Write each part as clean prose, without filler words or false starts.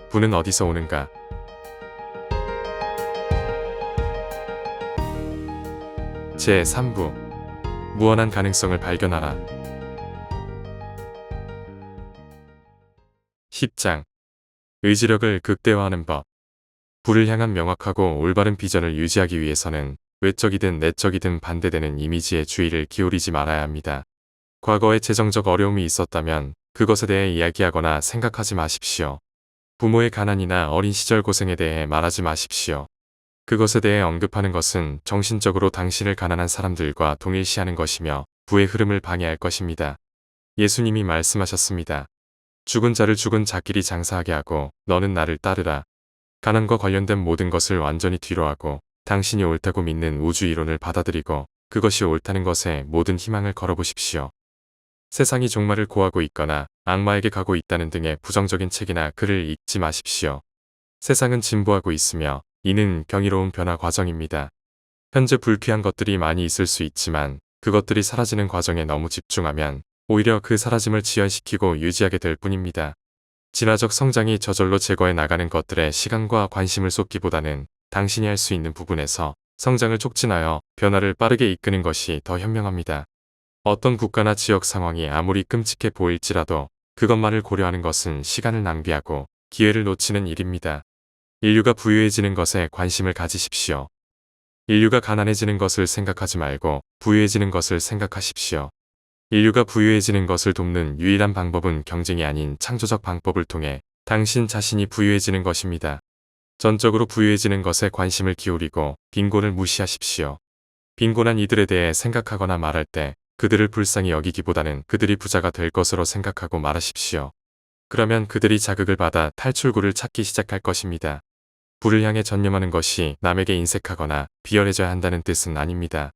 부는 어디서 오는가? 제3부 무한한 가능성을 발견하라. 10장 의지력을 극대화하는 법. 부를 향한 명확하고 올바른 비전을 유지하기 위해서는 외적이든 내적이든 반대되는 이미지에 주의를 기울이지 말아야 합니다. 과거에 재정적 어려움이 있었다면 그것에 대해 이야기하거나 생각하지 마십시오. 부모의 가난이나 어린 시절 고생에 대해 말하지 마십시오. 그것에 대해 언급하는 것은 정신적으로 당신을 가난한 사람들과 동일시하는 것이며 부의 흐름을 방해할 것입니다. 예수님이 말씀하셨습니다. 죽은 자를 죽은 자끼리 장사하게 하고 너는 나를 따르라. 가난과 관련된 모든 것을 완전히 뒤로하고 당신이 옳다고 믿는 우주 이론을 받아들이고 그것이 옳다는 것에 모든 희망을 걸어보십시오. 세상이 종말을 고하고 있거나 악마에게 가고 있다는 등의 부정적인 책이나 글을 읽지 마십시오. 세상은 진보하고 있으며 이는 경이로운 변화 과정입니다. 현재 불쾌한 것들이 많이 있을 수 있지만 그것들이 사라지는 과정에 너무 집중하면 오히려 그 사라짐을 지연시키고 유지하게 될 뿐입니다. 진화적 성장이 저절로 제거해 나가는 것들에 시간과 관심을 쏟기보다는 당신이 할 수 있는 부분에서 성장을 촉진하여 변화를 빠르게 이끄는 것이 더 현명합니다. 어떤 국가나 지역 상황이 아무리 끔찍해 보일지라도 그것만을 고려하는 것은 시간을 낭비하고 기회를 놓치는 일입니다. 인류가 부유해지는 것에 관심을 가지십시오. 인류가 가난해지는 것을 생각하지 말고 부유해지는 것을 생각하십시오. 인류가 부유해지는 것을 돕는 유일한 방법은 경쟁이 아닌 창조적 방법을 통해 당신 자신이 부유해지는 것입니다. 전적으로 부유해지는 것에 관심을 기울이고 빈곤을 무시하십시오. 빈곤한 이들에 대해 생각하거나 말할 때 그들을 불쌍히 여기기보다는 그들이 부자가 될 것으로 생각하고 말하십시오. 그러면 그들이 자극을 받아 탈출구를 찾기 시작할 것입니다. 부를 향해 전념하는 것이 남에게 인색하거나 비열해져야 한다는 뜻은 아닙니다.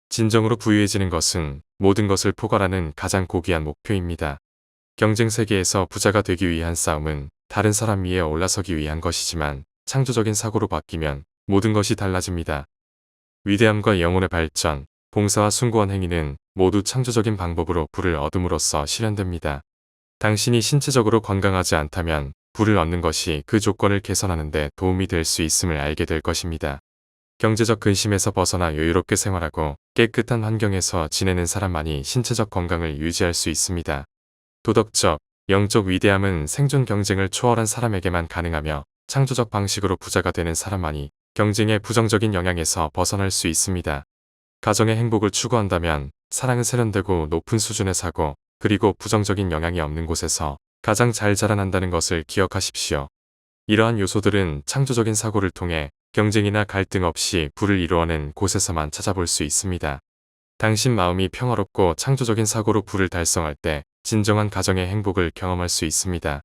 진정으로 부유해지는 것은 모든 것을 포괄하는 가장 고귀한 목표입니다. 경쟁 세계에서 부자가 되기 위한 싸움은 다른 사람 위에 올라서기 위한 것이지만 창조적인 사고로 바뀌면 모든 것이 달라집니다. 위대함과 영혼의 발전, 봉사와 숭고한 행위는 모두 창조적인 방법으로 부를 얻음으로써 실현됩니다. 당신이 신체적으로 건강하지 않다면 부를 얻는 것이 그 조건을 개선하는 데 도움이 될 수 있음을 알게 될 것입니다. 경제적 근심에서 벗어나 여유롭게 생활하고 깨끗한 환경에서 지내는 사람만이 신체적 건강을 유지할 수 있습니다. 도덕적, 영적 위대함은 생존 경쟁을 초월한 사람에게만 가능하며 창조적 방식으로 부자가 되는 사람만이 경쟁의 부정적인 영향에서 벗어날 수 있습니다. 가정의 행복을 추구한다면 사랑은 세련되고 높은 수준의 사고 그리고 부정적인 영향이 없는 곳에서 가장 잘 자라난다는 것을 기억하십시오. 이러한 요소들은 창조적인 사고를 통해 경쟁이나 갈등 없이 부를 이루어낸 곳에서만 찾아볼 수 있습니다. 당신 마음이 평화롭고 창조적인 사고로 부를 달성할 때 진정한 가정의 행복을 경험할 수 있습니다.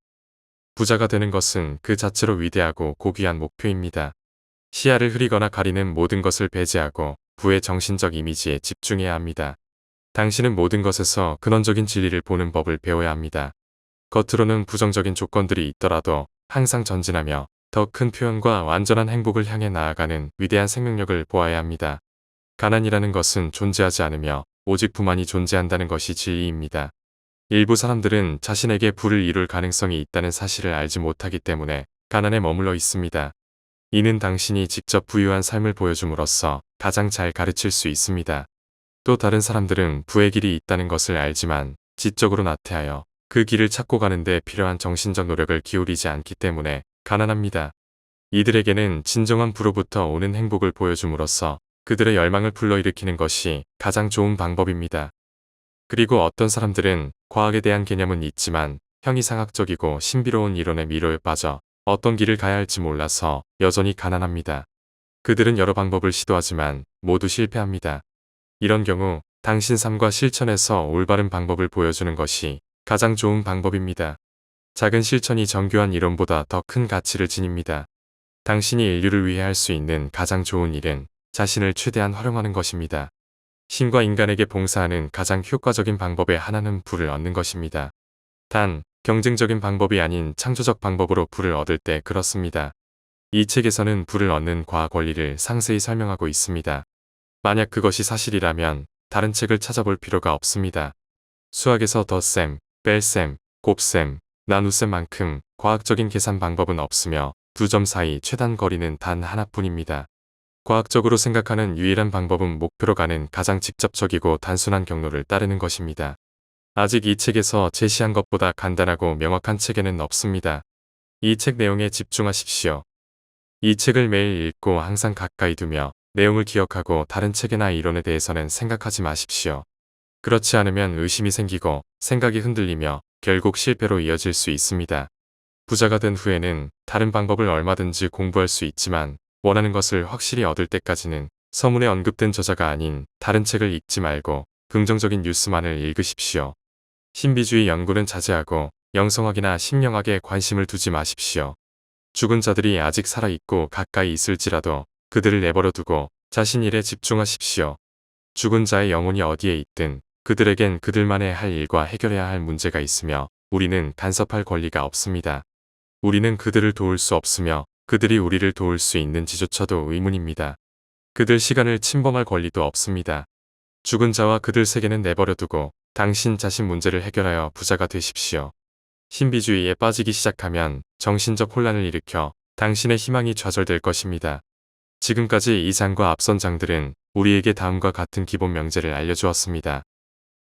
부자가 되는 것은 그 자체로 위대하고 고귀한 목표입니다. 시야를 흐리거나 가리는 모든 것을 배제하고 부의 정신적 이미지에 집중해야 합니다. 당신은 모든 것에서 근원적인 진리를 보는 법을 배워야 합니다. 겉으로는 부정적인 조건들이 있더라도 항상 전진하며 더 큰 표현과 완전한 행복을 향해 나아가는 위대한 생명력을 보아야 합니다. 가난이라는 것은 존재하지 않으며 오직 부만이 존재한다는 것이 진리입니다. 일부 사람들은 자신에게 부를 이룰 가능성이 있다는 사실을 알지 못하기 때문에 가난에 머물러 있습니다. 이는 당신이 직접 부유한 삶을 보여줌으로써 가장 잘 가르칠 수 있습니다. 또 다른 사람들은 부의 길이 있다는 것을 알지만 지적으로 나태하여 그 길을 찾고 가는 데 필요한 정신적 노력을 기울이지 않기 때문에 가난합니다. 이들에게는 진정한 부로부터 오는 행복을 보여줌으로써 그들의 열망을 불러일으키는 것이 가장 좋은 방법입니다. 그리고 어떤 사람들은 과학에 대한 개념은 있지만 형이상학적이고 신비로운 이론의 미로에 빠져 어떤 길을 가야 할지 몰라서 여전히 가난합니다. 그들은 여러 방법을 시도하지만 모두 실패합니다. 이런 경우 당신 삶과 실천에서 올바른 방법을 보여주는 것이 가장 좋은 방법입니다. 작은 실천이 정교한 이론보다 더 큰 가치를 지닙니다. 당신이 인류를 위해 할 수 있는 가장 좋은 일은 자신을 최대한 활용하는 것입니다. 신과 인간에게 봉사하는 가장 효과적인 방법의 하나는 부를 얻는 것입니다. 단, 경쟁적인 방법이 아닌 창조적 방법으로 부를 얻을 때 그렇습니다. 이 책에서는 부를 얻는 과학 원리를 상세히 설명하고 있습니다. 만약 그것이 사실이라면 다른 책을 찾아볼 필요가 없습니다. 수학에서 덧셈, 뺄셈, 곱셈, 나눗셈만큼 과학적인 계산 방법은 없으며 두 점 사이 최단 거리는 단 하나뿐입니다. 과학적으로 생각하는 유일한 방법은 목표로 가는 가장 직접적이고 단순한 경로를 따르는 것입니다. 아직 이 책에서 제시한 것보다 간단하고 명확한 책에는 없습니다. 이 책 내용에 집중하십시오. 이 책을 매일 읽고 항상 가까이 두며 내용을 기억하고 다른 책이나 이론에 대해서는 생각하지 마십시오. 그렇지 않으면 의심이 생기고 생각이 흔들리며 결국 실패로 이어질 수 있습니다. 부자가 된 후에는 다른 방법을 얼마든지 공부할 수 있지만 원하는 것을 확실히 얻을 때까지는 서문에 언급된 저자가 아닌 다른 책을 읽지 말고 긍정적인 뉴스만을 읽으십시오. 신비주의 연구는 자제하고 영성학이나 심령학에 관심을 두지 마십시오. 죽은 자들이 아직 살아있고 가까이 있을지라도 그들을 내버려 두고 자신 일에 집중하십시오. 죽은 자의 영혼이 어디에 있든 그들에겐 그들만의 할 일과 해결해야 할 문제가 있으며 우리는 간섭할 권리가 없습니다. 우리는 그들을 도울 수 없으며 그들이 우리를 도울 수 있는지조차도 의문입니다. 그들 시간을 침범할 권리도 없습니다. 죽은 자와 그들 세계는 내버려 두고 당신 자신 문제를 해결하여 부자가 되십시오. 신비주의에 빠지기 시작하면 정신적 혼란을 일으켜 당신의 희망이 좌절될 것입니다. 지금까지 이 장과 앞선 장들은 우리에게 다음과 같은 기본 명제를 알려주었습니다.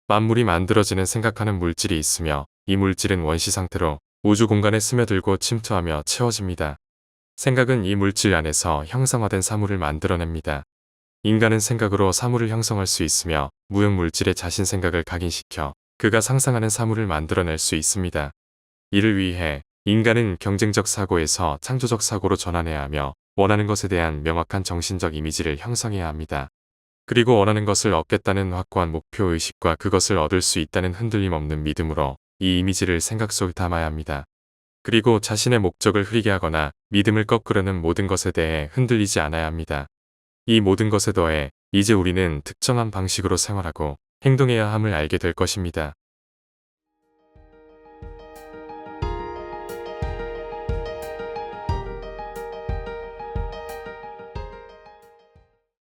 만물이 만들어지는 생각하는 물질이 있으며 이 물질은 원시 상태로 우주 공간에 스며들고 침투하며 채워집니다. 생각은 이 물질 안에서 형상화된 사물을 만들어냅니다. 인간은 생각으로 사물을 형성할 수 있으며 무형물질에 자신 생각을 각인시켜 그가 상상하는 사물을 만들어낼 수 있습니다. 이를 위해 인간은 경쟁적 사고에서 창조적 사고로 전환해야 하며 원하는 것에 대한 명확한 정신적 이미지를 형성해야 합니다. 그리고 원하는 것을 얻겠다는 확고한 목표의식과 그것을 얻을 수 있다는 흔들림 없는 믿음으로 이 이미지를 생각 속에 담아야 합니다. 그리고 자신의 목적을 흐리게 하거나 믿음을 거꾸르는 모든 것에 대해 흔들리지 않아야 합니다. 이 모든 것에 더해 이제 우리는 특정한 방식으로 생활하고 행동해야 함을 알게 될 것입니다.